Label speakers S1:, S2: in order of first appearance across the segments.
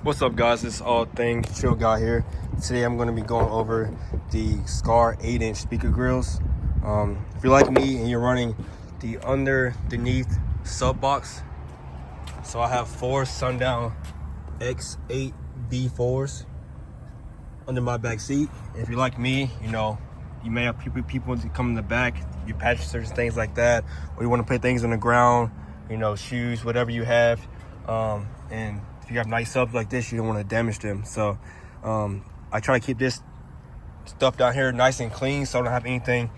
S1: What's up, guys? It's All Things Chill Guy here. Today I'm going to be going over the Skar 8-inch speaker grills. If you're like me and you're running the underneath sub box, so I have 4 Sundown X8 V4s under my back seat. If you're like me, you know, you may have people to come in the back, you patch certain things like that, or you want to put things on the ground, you know, shoes, whatever you have, and if you have nice subs like this, you don't want to damage them. So I try to keep this stuff down here nice and clean so I don't have anything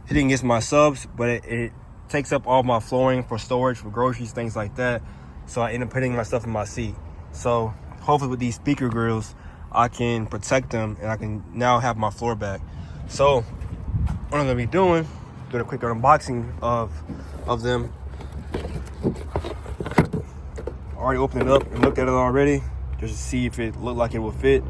S1: hitting against my subs, but it takes up all my flooring for storage, for groceries, things like that. So I end up putting my stuff in my seat. So hopefully with these speaker grills, I can protect them and I can now have my floor back. So what I'm gonna be doing a quick unboxing of them. Already opened it up and looked at it already just to see if it looked like it would fit.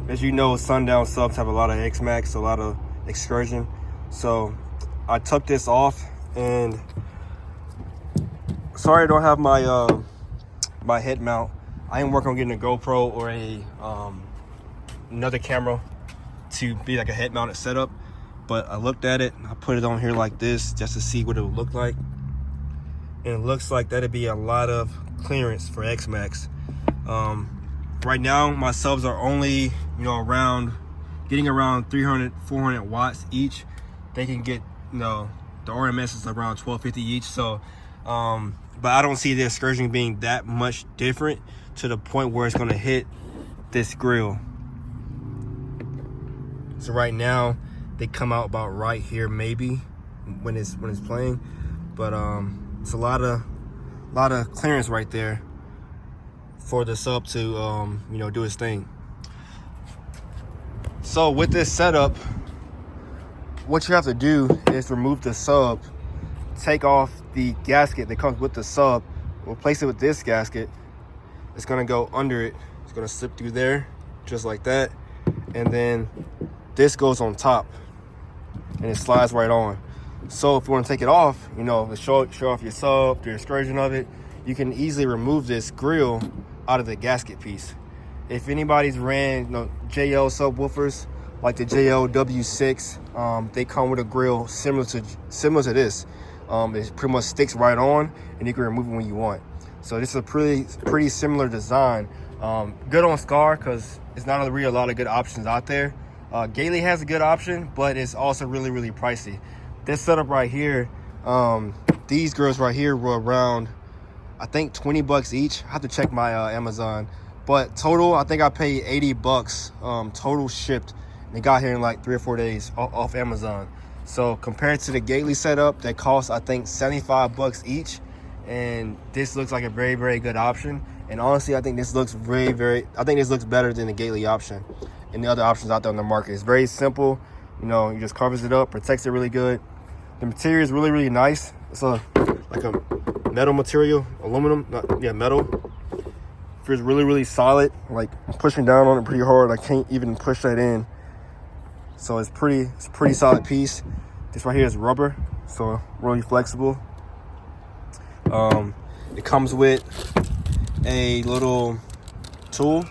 S1: As you know, Sundown subs have a lot of X-Max, a lot of excursion. So I took this off, and sorry I don't have my my head mount. I am working on getting a GoPro or a another camera to be like a head mounted setup, but I looked at it, I put it on here like this just to see what it would look like. And it looks like that'd be a lot of clearance for X-Max. Right now, my subs are only, you know, getting around 300, 400 watts each. They can get, you know, the RMS is around 1250 each. So, but I don't see the excursion being that much different to the point where it's gonna hit this grill. So right now, they come out about right here, maybe when it's playing, but it's a lot of clearance right there for the sub to you know, do its thing. So with this setup, what you have to do is remove the sub, take off the gasket that comes with the sub, replace it with this gasket. It's gonna go under it, it's gonna slip through there just like that, and then this goes on top and it slides right on. So if you want to take it off, you know, to show off your sub, the excursion of it, you can easily remove this grill out of the gasket piece. If anybody's ran, you know, JL subwoofers like the JL8s, they come with a grill similar to this. It pretty much sticks right on, and you can remove it when you want. So this is a pretty similar design. Good on Skar because it's not really a lot of good options out there. Gately has a good option, but it's also really pricey. This setup right here, these grills right here were around, I think, 20 bucks each. I have to check my Amazon, but total, I think I paid 80 bucks total shipped, and it got here in like 3 or 4 days off Amazon. So compared to the Gately setup that costs, I think, 75 bucks each, and this looks like a very good option. And honestly, I think this looks I think this looks better than the Gately option and the other options out there on the market. It's very simple. You know, it just covers it up, protects it really good. The material is really nice. It's like a metal material, aluminum, metal. Feels really solid. Like, I'm pushing down on it pretty hard. I can't even push that in. So it's a pretty solid piece. This right here is rubber, so really flexible. It comes with a little tool. So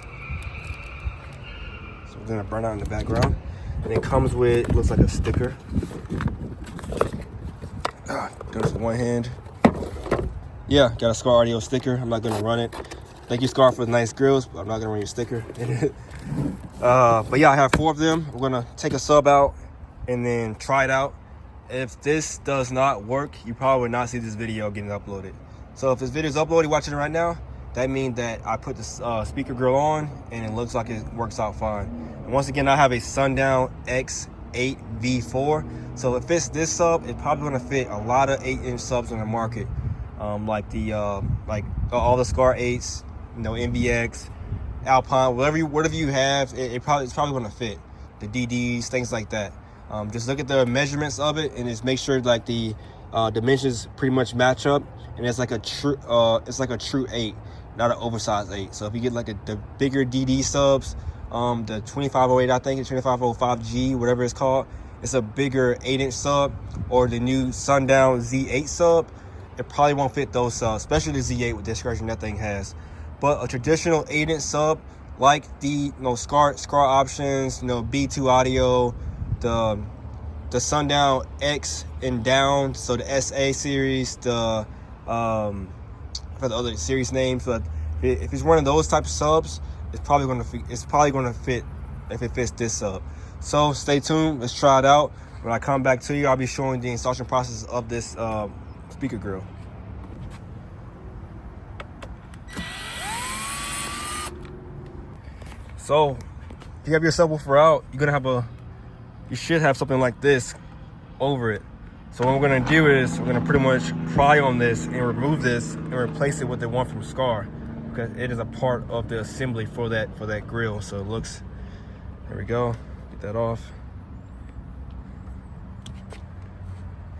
S1: it's gonna burn out in the background. And it comes with, looks like a sticker. There's one hand. Yeah, got a Skar audio sticker. I'm not gonna run it. Thank you, Skar, for the nice grills, but I'm not gonna run your sticker. But yeah, I have 4 of them. We're gonna take a sub out and then try it out. If this does not work, you probably would not see this video getting uploaded. So if this video is uploaded, watching it right now, that means that I put the speaker grill on and it looks like it works out fine. And once again, I have a Sundown X8 V4. So if it's this sub, it's probably gonna fit a lot of 8-inch subs on the market, like all the Skar 8s, you know, MBX, Alpine, whatever you have, it's probably gonna fit. The DDs, things like that. Just look at the measurements of it and just make sure like the dimensions pretty much match up, and it's like a true 8, not an oversized 8. So if you get like the bigger DD subs, the 2508, I think it's 2505G, whatever it's called, it's a bigger 8-inch sub, or the new Sundown Z8 sub, it probably won't fit those subs, especially the Z8 with the excursion that thing has. But a traditional 8-inch sub, like the Skar options, B2 audio, the Sundown X and down, so the SA series, the for the other series names, but if it's one of those type of subs, it's probably gonna fit if it fits this sub. So stay tuned, let's try it out. When I come back to you, I'll be showing the installation process of this speaker grill. So if you have your subwoofer out, you should have something like this over it. So what we're gonna do is we're gonna pretty much pry on this and remove this and replace it with the one from Skar, because it is a part of the assembly for that grill. So it looks, there we go, get that off.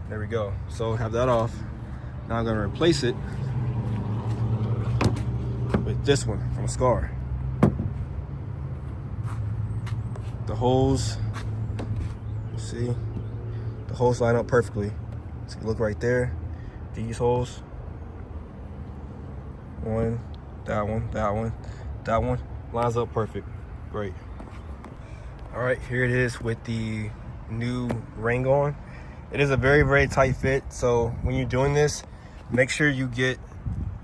S1: There we go. So have that off. Now I'm gonna replace it with this one from Skar. The holes, see, the holes line up perfectly. So you look right there, these holes, one, that one, lines up perfect, great. All right, here it is with the new ring on. It is a very, very tight fit. So when you're doing this, make sure you get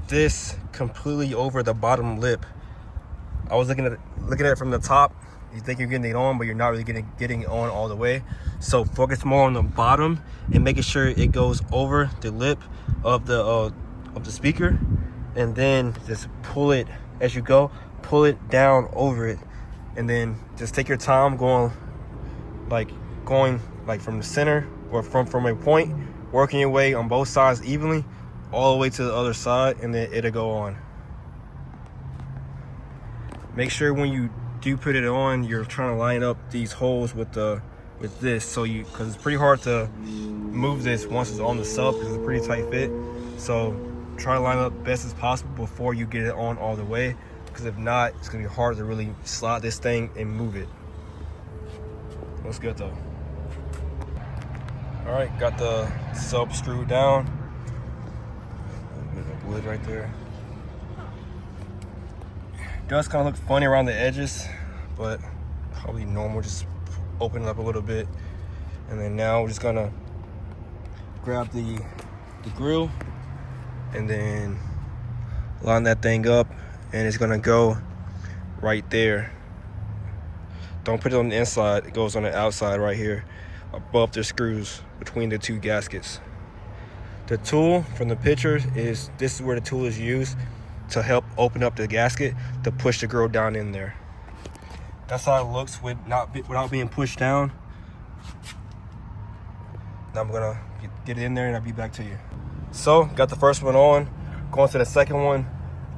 S1: this completely over the bottom lip. I was looking at it from the top. You think you're getting it on, but you're not really getting it on all the way. So focus more on the bottom and making sure it goes over the lip of the speaker, and then just pull it as you go. Pull it down over it, and then just take your time going from the center or from a point, working your way on both sides evenly, all the way to the other side, and then it'll go on. Make sure when you do put it on, you're trying to line up these holes with this, because it's pretty hard to move this once it's on the sub, because it's a pretty tight fit. So try to line up best as possible before you get it on all the way, because if not, it's gonna be hard to really slide this thing and move it. Looks good though. All right, got the sub screwed down. Wood right there. Does kind of look funny around the edges, but probably normal. Just open it up a little bit, and then now we're just gonna grab the grill and then line that thing up, and it's gonna go right there. Don't put it on the inside, it goes on the outside right here above the screws between the two gaskets. The tool from the picture is, this is where the tool is used to help open up the gasket to push the grill down in there. That's how it looks without being pushed down. Now I'm gonna get it in there and I'll be back to you. So got the first one on, going to the second one.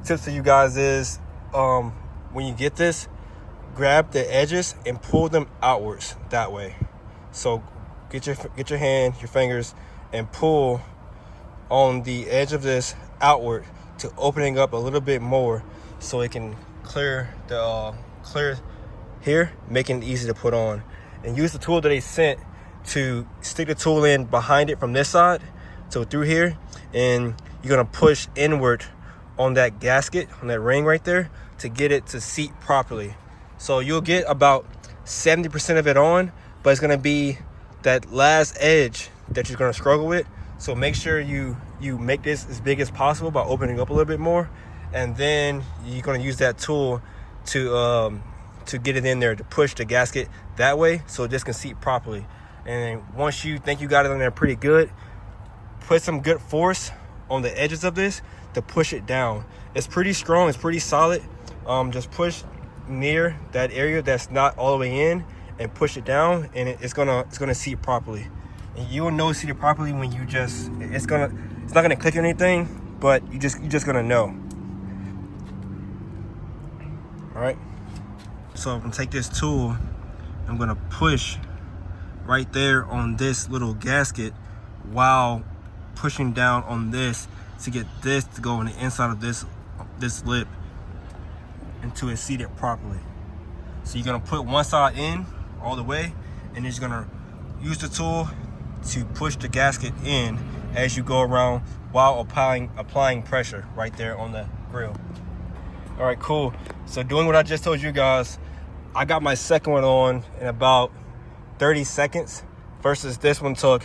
S1: Tips to you guys is, when you get this, grab the edges and pull them outwards that way. So get your hand, your fingers, and pull on the edge of this outward to opening up a little bit more, so it can clear here, making it easy to put on. And use the tool that they sent to stick the tool in behind it from this side, so through here, and you're gonna push inward on that gasket, on that ring right there, to get it to seat properly. So you'll get about 70% of it on, but it's gonna be that last edge that you're gonna struggle with. So make sure you make this as big as possible by opening up a little bit more, and then you're gonna use that tool to get it in there, to push the gasket that way, so this can seat properly. And once you think you got it in there pretty good, put some good force on the edges of this to push it down. It's pretty strong, it's pretty solid. Just push near that area that's not all the way in and push it down, and it's gonna seat properly. And you will know seated properly when you just, it's not gonna click or anything, but you're just gonna know. All right. So I'm gonna take this tool, I'm gonna push right there on this little gasket while pushing down on this to get this to go on the inside of this lip until it's seated properly. So you're gonna put one side in all the way, and you're just gonna use the tool to push the gasket in as you go around while applying pressure right there on the grill. All right, cool. So doing what I just told you guys, I got my second one on in about 30 seconds versus this one took,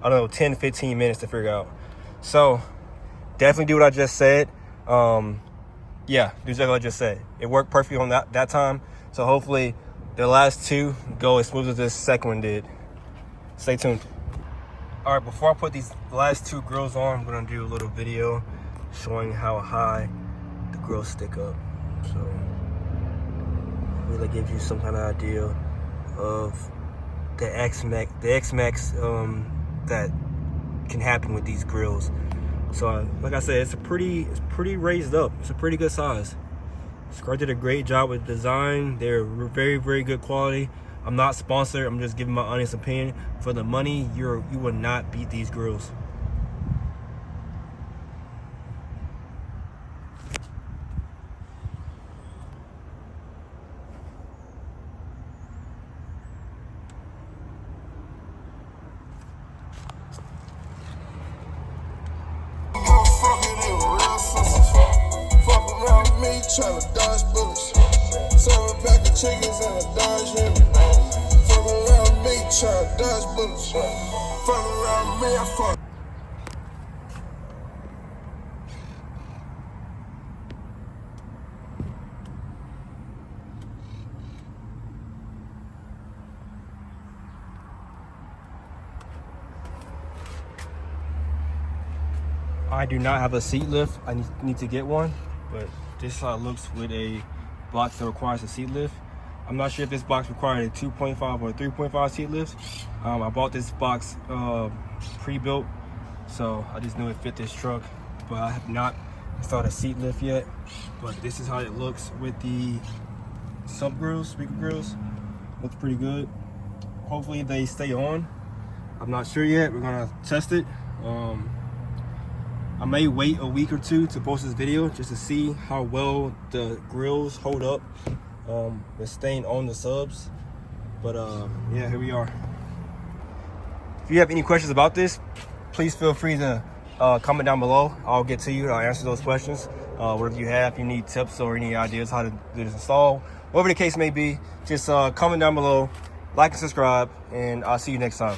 S1: I don't know, 10, 15 minutes to figure out. So definitely do what I just said. Yeah, do exactly what I just said. It worked perfectly on that time. So hopefully the last two go as smooth as this second one did. Stay tuned. All right, before I put these last two grills on, I'm gonna do a little video showing how high the grills stick up. So really gives you some kind of idea of the X-Max that can happen with these grills. So like I said, it's pretty raised up. It's a pretty good size. Skar did a great job with design. They're very, very good quality. I'm not sponsored. I'm just giving my honest opinion. For the money, you will not beat these grills.
S2: Tryna dodge bullets. Serving pack of chickens and a Dodge Hemi. Fuck around me, tryna dodge bullets. Fuck around me, I fuck.
S1: I do not have a seat lift. I need to get one, but this is how it looks with a box that requires a seat lift. I'm not sure if this box required a 2.5 or 3.5 seat lift. I bought this box pre-built, so I just knew it fit this truck, but I have not installed a seat lift yet. But this is how it looks with the sub grills, speaker grills. Looks pretty good. Hopefully they stay on. I'm not sure yet. We're gonna test it. I may wait a week or two to post this video just to see how well the grills hold up with staying on the subs. But yeah, here we are. If you have any questions about this, please feel free to comment down below. I'll get to you. I'll answer those questions. Whatever you have, if you need tips or any ideas how to do this install, whatever the case may be, just comment down below, like and subscribe, and I'll see you next time.